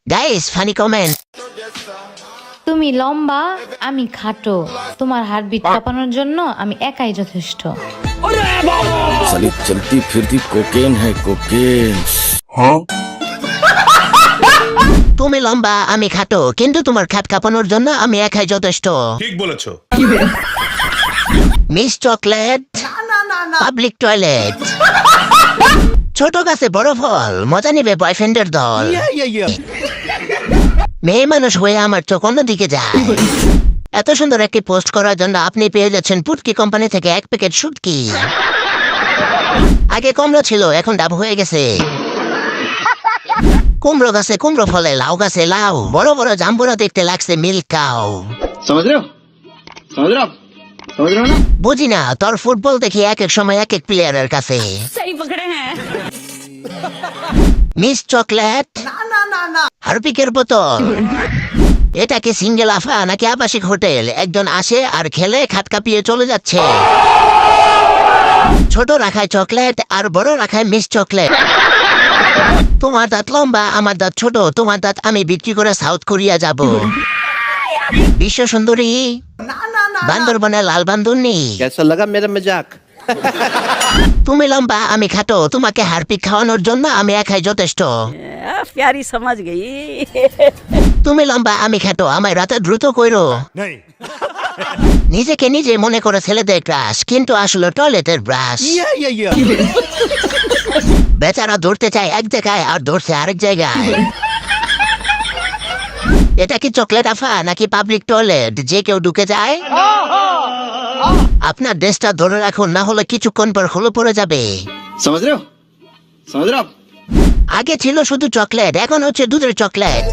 Guys funny comment. তুমি লম্বা, আমি খাটো। তোমার হার্টবিট কাঁপানোর জন্য আমি একাই যথেষ্ট। साली चलती फिरती कोकेन है कोकेन। তুমি লম্বা আমি খাটো, কিন্তু তোমার খাট কাঁপানোর জন্য আমি একাই যথেষ্ট। ঠিক বলেছো। Miss chocolate, public toilet. ছোট গাছে বড় ফল, মজা নিবে বয়ফ্রেন্ডের দল। মেয়ে মানুষ হয়ে আমার চোখ অন্যদিকে যায়। এত সুন্দর একটি পোস্ট করার জন্য আপনি পেয়ে যাচ্ছেন পুটকি কোম্পানি থেকে 1 প্যাকেট শুটকি। আগে কুমড়ো ছিল, এখন ডাব হয়ে গেছে। কুমড়ো গাছে কুমড়ো ফলে, লাউ গাছে লাউ। বড় বড় জাম্বুরা দেখতে লাগছে মিল্ক কাউ। समझ रहे हो समझ रहे हो आप समझ रहे हो ना। বুঝি না, তোর ফুটবল দেখি এক এক সময় এক এক প্লেয়ারের কাছে। মিস চকলেট, হারপিকের বোতল। এটা কি সিঙ্গেল আফা নাকি আবাসিক হোটেল? একজন আসে আর খেলে খাট কাঁপিয়ে চলে যাচ্ছে। ছোট রাখায় চকলেট আর বড় রাখায় মিস চকলেট। তোমার দাঁত লম্বা, আমার দাঁত ছোট। তোমার দাঁত আমি বিক্রি করে সাউথ কোরিয়া যাব। বিশ্ব সুন্দরী, বান্দরবনে লাল বান্দরনি। कैसा लगा मेरा मजाक। তুমি লম্বা আমি খাটো, তোমাকে হারপিক খাওয়ানোর জন্য আমি একাই যথেষ্ট। प्यारी समझ गई। তুমি লম্বা আমি খাটো, আমায় রাতে দ্রুত কইরো। নিজেকে নিজে মনে করে ছেলেদের ক্রাশ, কিন্তু আসলে টয়লেটের ব্রাশ। বেচারা দৌড়তে চায় এক জায়গায় আর দৌড়ছে আরেক জায়গায়। এটা কি চকলেট আফা নাকি পাবলিক টয়লেট যে কেউ ঢুকে যায়? আপনার ড্রেসটা ধরে রাখুন, না হলে কিছুক্ষণ পর হলো পড়ে যাবে। समझ रहे हो समझ रहे हो आप। আগে ছিল শুধু চকলেট, এখন হচ্ছে দুধের চকলেট।